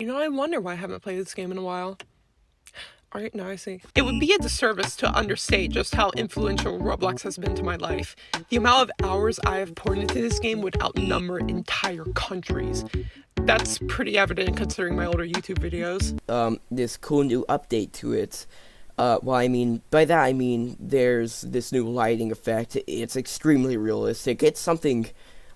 You know, I wonder why I haven't played this game in a while. Alright, now I see. It would be a disservice to understate just how influential Roblox has been to my life. The amount of hours I have poured into this game would outnumber entire countries. That's pretty evident considering my older YouTube videos. This cool new update to it. Well, I mean, by that I mean there's this new lighting effect. It's extremely realistic. It's something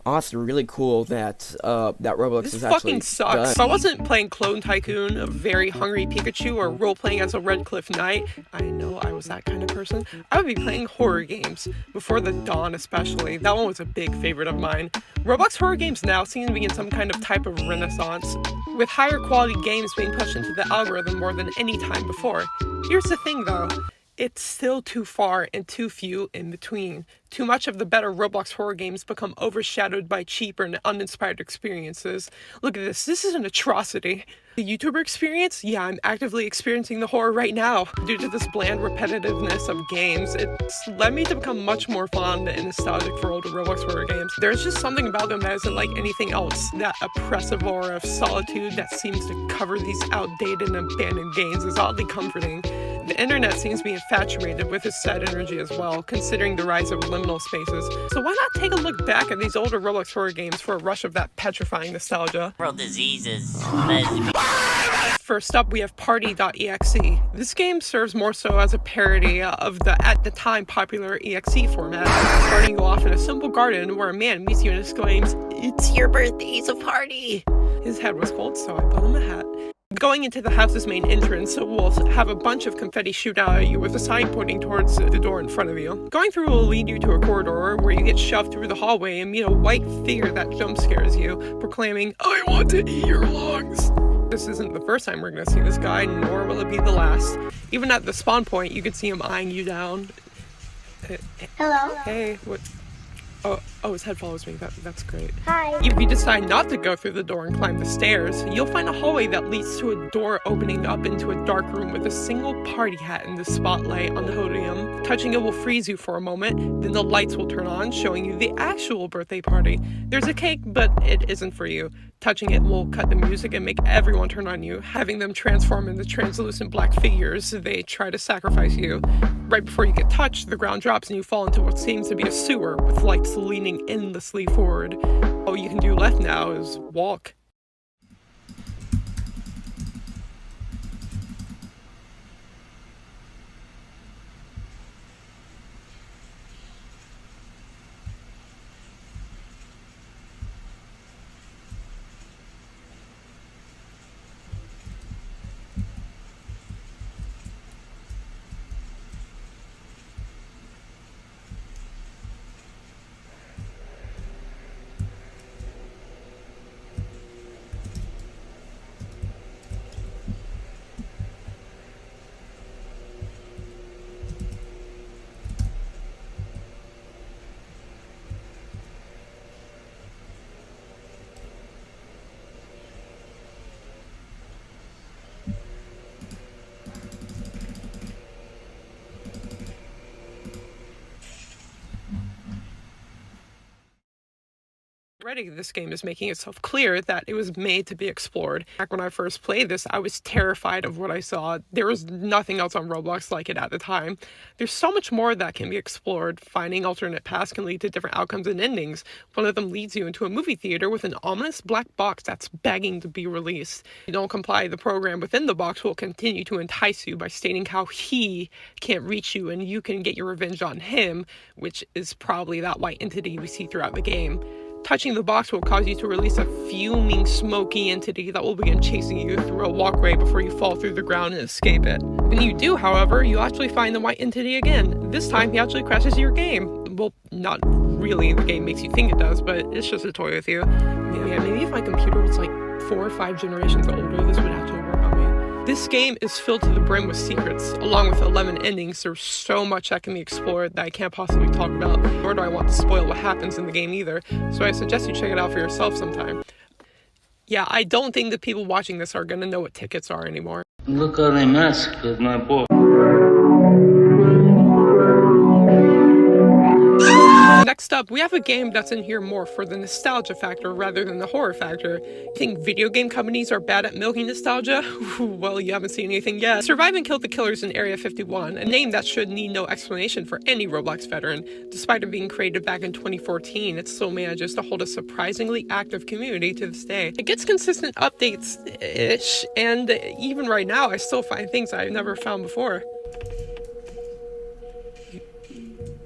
awesome, really cool that Roblox This has actually fucking sucks. done. If I wasn't playing Clone Tycoon, a very hungry Pikachu, or role-playing as a Red Cliff Knight, I know I was that kind of person, I would be playing horror games. Before the dawn especially, that one was a big favorite of mine. Roblox horror games now seem to be in some kind of type of renaissance, with higher quality games being pushed into the algorithm more than any time before. Here's the thing though, it's still too far and too few in between. Too much of the better Roblox horror games become overshadowed by cheaper and uninspired experiences. Look at this is an atrocity. The YouTuber experience? Yeah, I'm actively experiencing the horror right now. Due to this bland repetitiveness of games, it's led me to become much more fond and nostalgic for older Roblox horror games. There's just something about them that isn't like anything else. That oppressive aura of solitude that seems to cover these outdated and abandoned games is oddly comforting. The internet seems to be infatuated with this sad energy as well, considering the rise of liminal spaces. So why not take a look back at these older Roblox horror games for a rush of that petrifying nostalgia? Bro, diseases. First up, we have party.exe. This game serves more so as a parody of the, at the time, popular EXE format, starting you off in a simple garden where a man meets you and exclaims, "It's your birthday, it's a party!" His head was cold, so I bought him a hat. Going into the house's main entrance will have a bunch of confetti shoot out at you with a sign pointing towards the door in front of you. Going through will lead you to a corridor where you get shoved through the hallway and meet a white figure that jump scares you, proclaiming, "I want to eat your lungs!" This isn't the first time we're going to see this guy, nor will it be the last. Even at the spawn point, you can see him eyeing you down. Hello. Hey, what? Oh, his head follows me. That's great. Hi. If you decide not to go through the door and climb the stairs, you'll find a hallway that leads to a door opening up into a dark room with a single party hat in the spotlight on the podium. Touching it will freeze you for a moment, then the lights will turn on, showing you the actual birthday party. There's a cake, but it isn't for you. Touching it will cut the music and make everyone turn on you, having them transform into translucent black figures. They try to sacrifice you. Right before you get touched, the ground drops and you fall into what seems to be a sewer with lights leaning endlessly forward. All you can do left now is walk. Already, this game is making itself clear that it was made to be explored. Back when I first played this, I was terrified of what I saw. There was nothing else on Roblox like it at the time. There's so much more that can be explored. Finding alternate paths can lead to different outcomes and endings. One of them leads you into a movie theater with an ominous black box that's begging to be released. If you don't comply, the program within the box will continue to entice you by stating how he can't reach you and you can get your revenge on him, which is probably that white entity we see throughout the game. Touching the box will cause you to release a fuming, smoky entity that will begin chasing you through a walkway before you fall through the ground and escape it. When you do, however, you actually find the white entity again. This time, he actually crashes your game. Well, not really, the game makes you think it does, but it's just a toy with you. Yeah, maybe if my computer was like 4 or 5 generations older, this would actually work on me. This game is filled to the brim with secrets, along with 11 endings. There's so much that can be explored that I can't possibly talk about, nor do I want to spoil what happens in the game either, so I suggest you check it out for yourself sometime. Yeah, I don't think the people watching this are gonna know what tickets are anymore. Look how they massacred my boy. Next up, we have a game that's in here more for the nostalgia factor rather than the horror factor. You think video game companies are bad at milking nostalgia? Well, you haven't seen anything yet. Survive and Kill the Killers in Area 51, a name that should need no explanation for any Roblox veteran. Despite it being created back in 2014, it still manages to hold a surprisingly active community to this day. It gets consistent updates-ish, and even right now, I still find things I've never found before.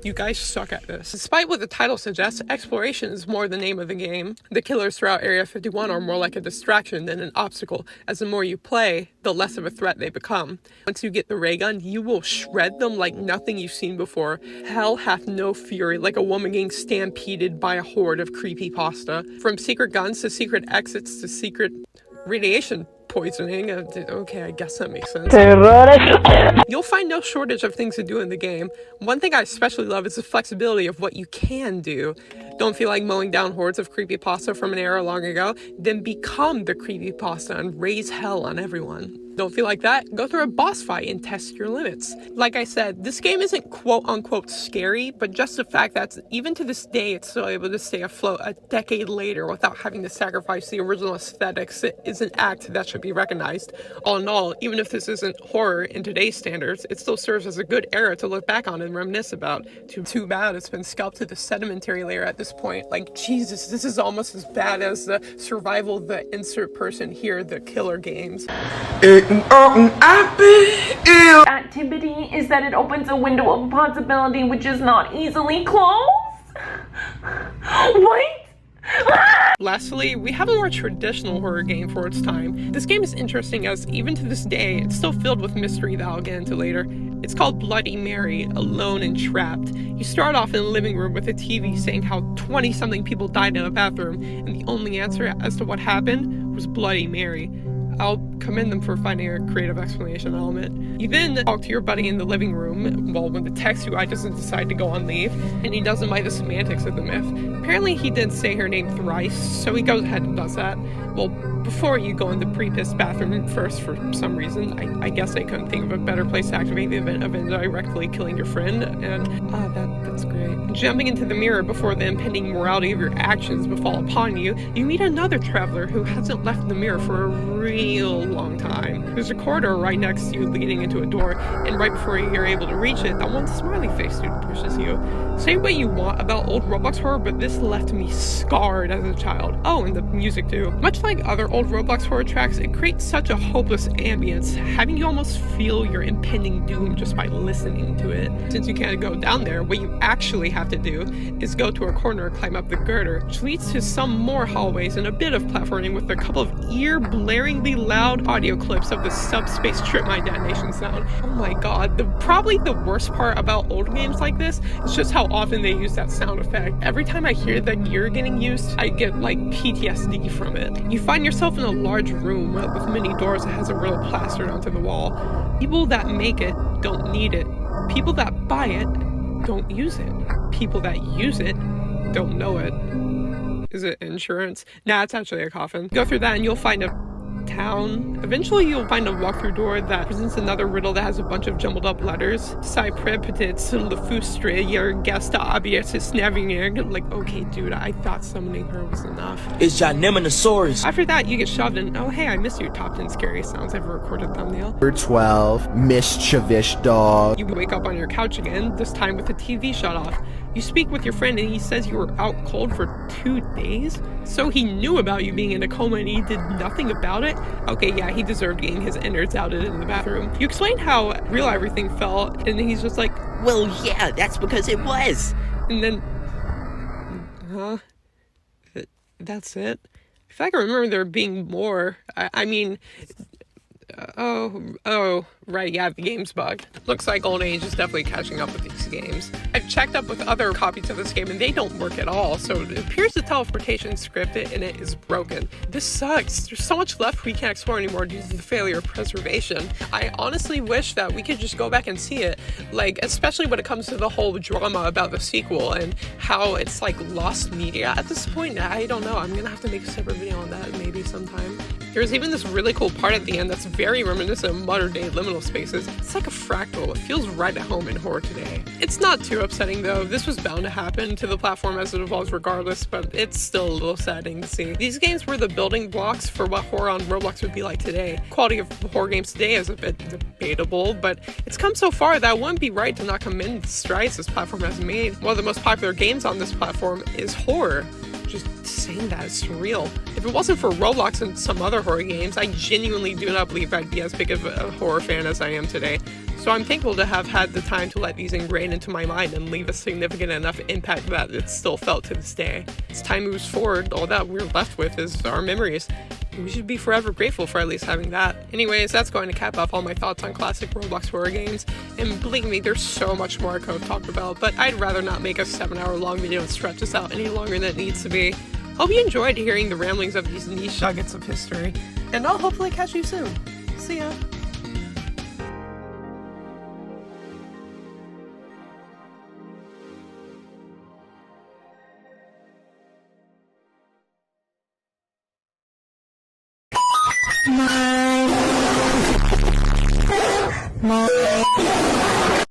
You guys suck at this. Despite what the title suggests, exploration is more the name of the game. The killers throughout Area 51 are more like a distraction than an obstacle, as the more you play, the less of a threat they become. Once you get the ray gun, you will shred them like nothing you've seen before. Hell hath no fury, like a woman getting stampeded by a horde of creepypasta. From secret guns to secret exits to secret radiation poisoning. Okay, I guess that makes sense. You'll find no shortage of things to do in the game. One thing I especially love is the flexibility of what you can do. Don't feel like mowing down hordes of creepypasta from an era long ago? Then become the creepypasta and raise hell on everyone. Don't feel like that? Go through a boss fight and test your limits. Like I said, this game isn't quote-unquote scary, but just the fact that even to this day it's still able to stay afloat a decade later without having to sacrifice the original aesthetics is an act that should be recognized. All in all, even if this isn't horror in today's standards, it still serves as a good era to look back on and reminisce about. Too bad it's been scalped to the sedimentary layer at this point. Like, Jesus, this is almost as bad as the survival of the insert person here, the killer games. Activity is that it opens a window of possibility which is not easily closed. What? Lastly, we have a more traditional horror game for its time. This game is interesting as, even to this day, it's still filled with mystery that I'll get into later. It's called Bloody Mary, Alone and Trapped. You start off in a living room with a TV saying how 20-something people died in a bathroom, and the only answer as to what happened was Bloody Mary. I'll commend them for finding a creative explanation element. You then talk to your buddy in the living room, well, when the text UI doesn't decide to go on leave, and he doesn't buy the semantics of the myth. Apparently he didn't say her name thrice, so he goes ahead and does that. Well, before you go in the pre-pissed bathroom first for some reason. I guess I couldn't think of a better place to activate the event of indirectly killing your friend, and that's great. Jumping into the mirror before the impending morality of your actions befall upon you, you meet another traveler who hasn't left the mirror for a real long time. There's a corridor right next to you leading into a door, and right before you're able to reach it, that one smiley face dude pushes you. Say what you want about old Roblox horror, but this left me scarred as a child. Oh, and the music too. Much like other old Roblox horror tracks, it creates such a hopeless ambience, having you almost feel your impending doom just by listening to it. Since you can't go down there, what you actually have to do is go to a corner and climb up the girder, which leads to some more hallways and a bit of platforming with a couple of ear-blaringly loud audio clips of the subspace trip my detonation sound. Oh my god, probably the worst part about old games like this is just how often they use that sound effect. Every time I hear the gear getting used, I get like PTSD from it. You find yourself in a large room with many doors that has a riddle plastered onto the wall. People that make it don't need it. People that buy it don't use it. People that use it don't know it. Is it insurance? Nah, it's actually a coffin. Go through that and you'll find a town. Eventually you'll find a walkthrough door that presents another riddle that has a bunch of jumbled up letters. Cypripetits, lefustre, your gesta abiatis navigating. Like, okay, dude, I thought summoning her was enough. It's Gineminosaurus. After that, you get shoved in. Oh, hey, I missed your top 10 scariest sounds ever recorded thumbnail. Number 12, mischievous dog. You wake up on your couch again, this time with the TV shut off. You speak with your friend and he says you were out cold for 2 days? So he knew about you being in a coma and he did nothing about it? Okay, yeah, he deserved getting his innards outed in the bathroom. You explain how real everything felt, and then he's just like, Well, yeah, that's because it was. and then, huh? That's it? I feel like I remember there being more. I mean, oh, right, yeah, the game's bugged. Looks like Old Age is definitely catching up with these games. I've checked up with other copies of this game and they don't work at all, so it appears the teleportation scripted and it is broken. This sucks. There's so much left we can't explore anymore due to the failure of preservation. I honestly wish that we could just go back and see it, like, especially when it comes to the whole drama about the sequel and how it's like lost media at this point. I don't know. I'm gonna have to make a separate video on that maybe sometime. There's even this really cool part at the end that's very reminiscent of modern day liminal little spaces. It's like a fractal. It feels right at home in horror today. It's not too upsetting though. This was bound to happen to the platform as it evolves regardless, but it's still a little saddening to see. These games were the building blocks for what horror on Roblox would be like today. Quality of horror games today is a bit debatable, but it's come so far that it wouldn't be right to not commend the strides this platform has made. One of the most popular games on this platform is horror. Just saying that is surreal. If it wasn't for Roblox and some other horror games, I genuinely do not believe I'd be as big of a horror fan as I am today. So I'm thankful to have had the time to let these ingrain into my mind and leave a significant enough impact that it's still felt to this day. As time moves forward, all that we're left with is our memories. We should be forever grateful for at least having that. Anyways, that's going to cap off all my thoughts on classic Roblox horror games, and believe me, there's so much more I could have talked about, but I'd rather not make a 7-hour long video and stretch this out any longer than it needs to be. Hope you enjoyed hearing the ramblings of these niche nuggets of history, and I'll hopefully catch you soon. See ya! My